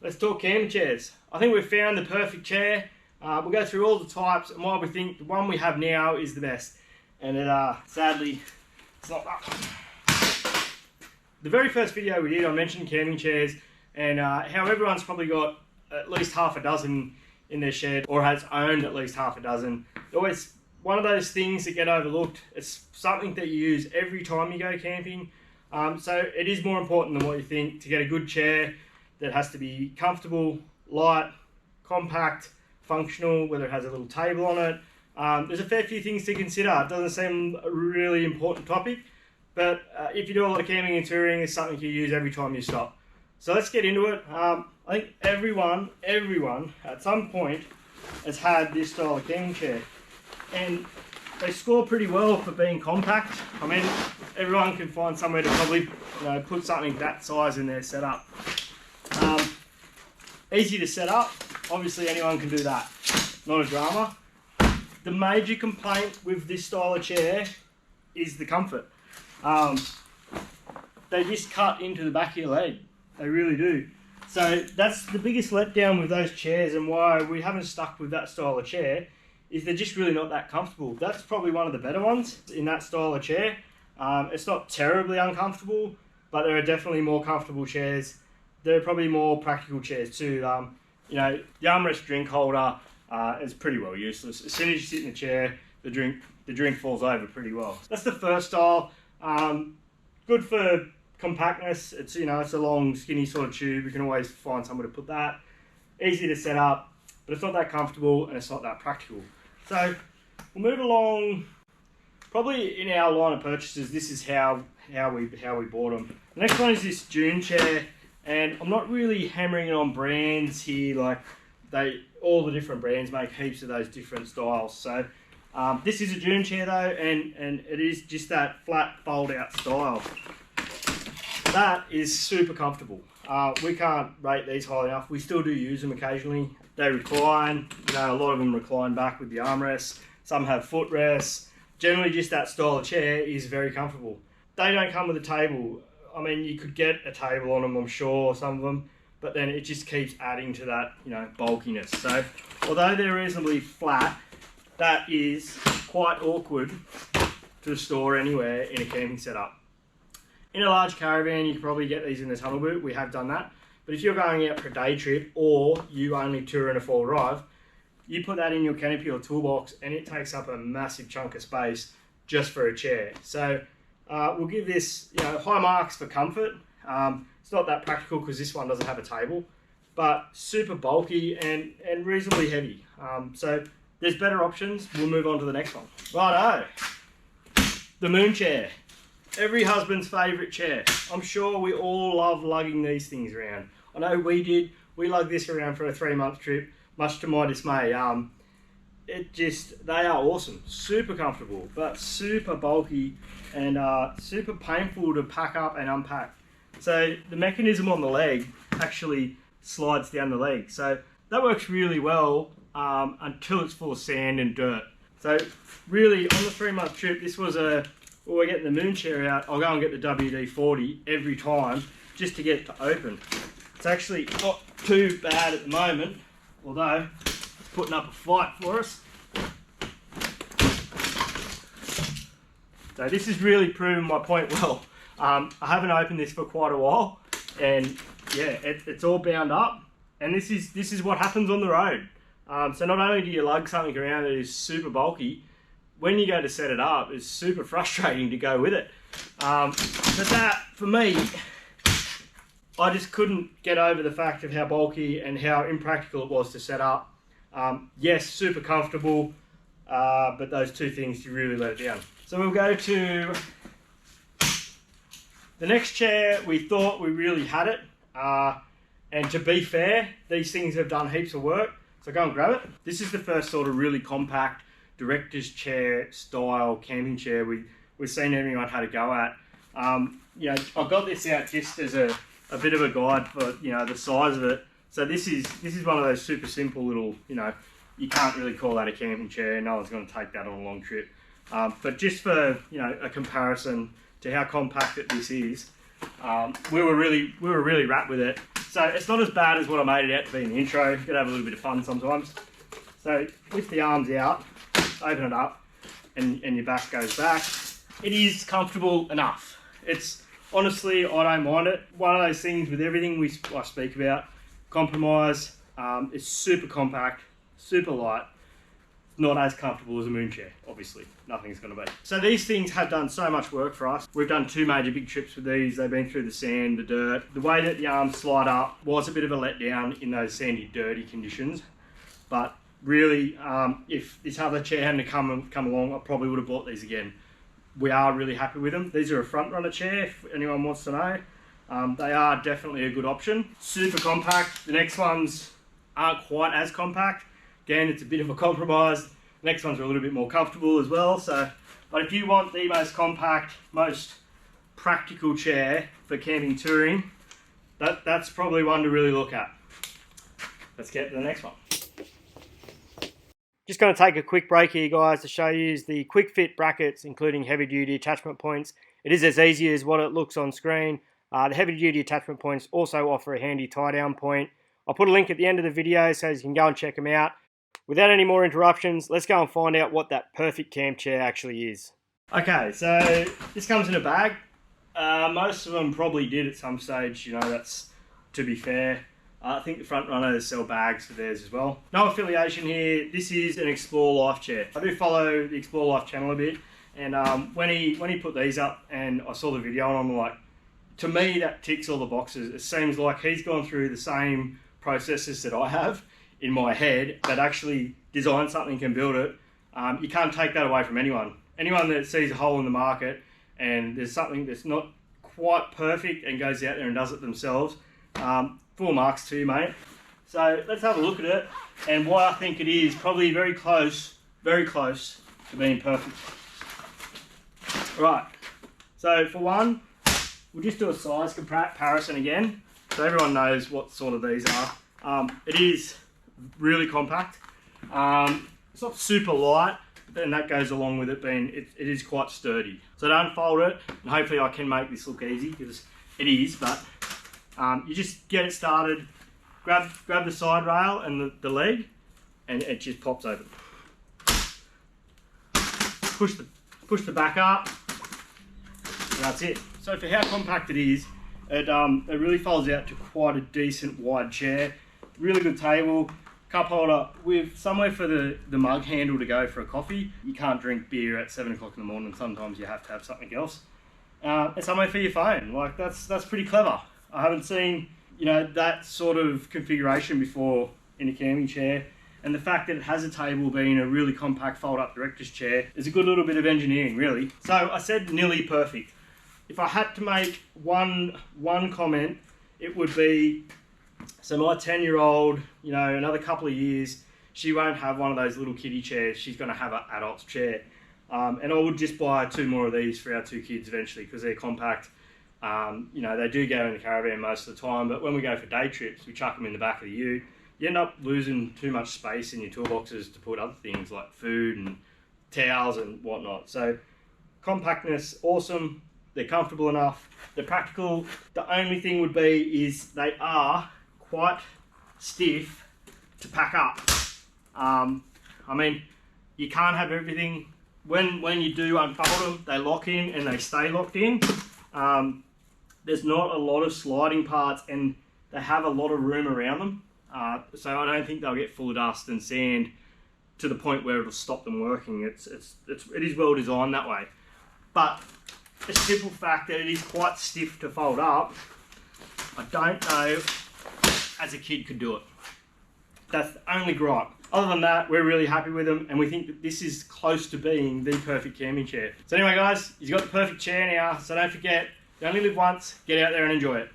Let's talk camping chairs. I think we've found the perfect chair. We'll go through all the types and why we think the one we have now is the best. And it, sadly, it's not that. The very first video we did, I mentioned camping chairs and how everyone's probably got at least half a dozen in their shed or has owned at least half a dozen. Always one of those things that get overlooked. It's something that you use every time you go camping. So it is more important than what you think to get a good chair that has to be comfortable, light, compact, functional, whether it has a little table on it. There's a fair few things to consider. It doesn't seem a really important topic, but if you do a lot of camping and touring, it's something you use every time you stop. So let's get into it. I think everyone at some point has had this style of camping chair, and they score pretty well for being compact. I mean, everyone can find somewhere to probably put something that size in their setup. Easy to set up, obviously anyone can do that, not a drama. The major complaint with this style of chair is the comfort. They just cut into the back of your leg, they really do. So that's the biggest letdown with those chairs, and why we haven't stuck with that style of chair is they're just really not that comfortable. That's probably one of the better ones in that style of chair. It's not terribly uncomfortable, but there are definitely more comfortable chairs. There are probably more practical chairs too. The armrest drink holder is pretty well useless. As soon as you sit in the chair, the drink falls over pretty well. That's the first style. Good for compactness. It's it's a long, skinny sort of tube. You can always find somewhere to put that. Easy to set up, but it's not that comfortable and it's not that practical. So we'll move along. Probably in our line of purchases, this is how we bought them. The next one is this Dune chair. And I'm not really hammering it on brands here, like all the different brands make heaps of those different styles. So this is a Dune chair though, and it is just that flat fold out style. That is super comfortable. We can't rate these high enough. We still do use them occasionally. They recline, a lot of them recline back with the armrests. Some have footrests. Generally just that style of chair is very comfortable. They don't come with a table. I mean, you could get a table on them, I'm sure, some of them, but then it just keeps adding to that, bulkiness. So, although they're reasonably flat, that is quite awkward to store anywhere in a camping setup. In a large caravan, you could probably get these in the tunnel boot. We have done that. But if you're going out for a day trip or you only tour in a 4-wheel drive, you put that in your canopy or toolbox and it takes up a massive chunk of space just for a chair. So, we'll give this high marks for comfort. It's not that practical because this one doesn't have a table, but super bulky and reasonably heavy. So there's better options. We'll move on to the next one. Righto, the Moon chair. Every husband's favourite chair. I'm sure we all love lugging these things around. I know we did. We lugged this around for a 3-month trip, much to my dismay. They are awesome, super comfortable, but super bulky and super painful to pack up and unpack. So the mechanism on the leg actually slides down the leg. So that works really well until it's full of sand and dirt. So really on the 3-month trip, this was we're getting the Moon chair out, I'll go and get the WD-40 every time just to get it to open. It's actually not too bad at the moment, although putting up a fight for us. So this has really proven my point well. I haven't opened this for quite a while, and yeah, it's all bound up, and this is what happens on the road. So not only do you lug something around that is super bulky, when you go to set it up, it's super frustrating to go with it. But that, for me, I just couldn't get over the fact of how bulky and how impractical it was to set up. Yes, super comfortable, but those two things, you really let it down. So we'll go to the next chair. We thought we really had it, and to be fair, these things have done heaps of work, so go and grab it. This is the first sort of really compact director's chair style camping chair we've seen everyone had a go at. I got this out just as a bit of a guide for the size of it. So this is one of those super simple little, you can't really call that a camping chair. No one's going to take that on a long trip. But just for a comparison to how compact this is, we were really wrapped with it. So it's not as bad as what I made it out to be in the intro. You could have a little bit of fun sometimes. So lift the arms out, open it up, and your back goes back. It is comfortable enough. It's honestly, I don't mind it. One of those things with everything I speak about, compromise. It's super compact, super light. Not as comfortable as a moon chair, obviously. Nothing's going to be. So these things have done so much work for us. We've done 2 major big trips with these. They've been through the sand, the dirt. The way that the arms slide up was a bit of a letdown in those sandy, dirty conditions. But really, if this other chair hadn't come along, I probably would have bought these again. We are really happy with them. These are a front runner chair, if anyone wants to know. They are definitely a good option. Super compact. The next ones aren't quite as compact. Again, it's a bit of a compromise. The next ones are a little bit more comfortable as well. So, but if you want the most compact, most practical chair for camping touring, that's probably one to really look at. Let's get to the next one. Just going to take a quick break here, guys, to show you the quick fit brackets, including heavy duty attachment points. It is as easy as what it looks on screen. The heavy duty attachment points also offer a handy tie down point. I'll put a link at the end of the video so you can go and check them out. Without any more interruptions, let's go and find out what that perfect camp chair actually is. Okay, so this comes in a bag. Most of them probably did at some stage, you know, that's to be fair. I think the front runners sell bags for theirs as well. No affiliation here. This is an Explore Life chair. I do follow the Explore Life channel a bit, and when he put these up and I saw the video and I'm like, to me that ticks all the boxes. It seems like he's gone through the same processes that I have in my head, but actually design something and build it. You can't take that away from anyone. Anyone that sees a hole in the market and there's something that's not quite perfect and goes out there and does it themselves, full marks to you, mate. So let's have a look at it and why I think it is probably very close to being perfect. Right, so for one, we'll just do a size comparison again, so everyone knows what sort of these are. It is really compact. It's not super light, but then that goes along with it being, it is quite sturdy. So to unfold it, and hopefully I can make this look easy, because it is, but you just get it started, grab the side rail and the leg, and it just pops open. Push the back up, and that's it. So for how compact it is, it really folds out to quite a decent wide chair. Really good table, cup holder with somewhere for the mug handle to go for a coffee. You can't drink beer at 7 o'clock in the morning. Sometimes you have to have something else. And somewhere for your phone. Like that's pretty clever. I haven't seen, you know, that sort of configuration before in a camping chair. And the fact that it has a table being a really compact fold-up director's chair is a good little bit of engineering, really. So I said nearly perfect. If I had to make one comment, it would be, so my 10-year-old, you know, another couple of years, she won't have one of those little kiddie chairs. She's going to have an adult's chair. And I would just buy 2 more of these for our 2 kids eventually because they're compact. You know, they do go in the caravan most of the time, but when we go for day trips, we chuck them in the back of the ute. You end up losing too much space in your toolboxes to put other things like food and towels and whatnot. So compactness, awesome. They're comfortable enough. They're practical. The only thing would be is they are quite stiff to pack up. I mean, you can't have everything. When you do unfold them, they lock in and they stay locked in. There's not a lot of sliding parts and they have a lot of room around them. So I don't think they'll get full of dust and sand to the point where it'll stop them working. It is well designed that way. But the simple fact that it is quite stiff to fold up, I don't know as a kid could do it. That's the only gripe. Other than that, we're really happy with them and we think that this is close to being the perfect camping chair. So anyway guys, you've got the perfect chair now, so don't forget, you only live once, get out there and enjoy it.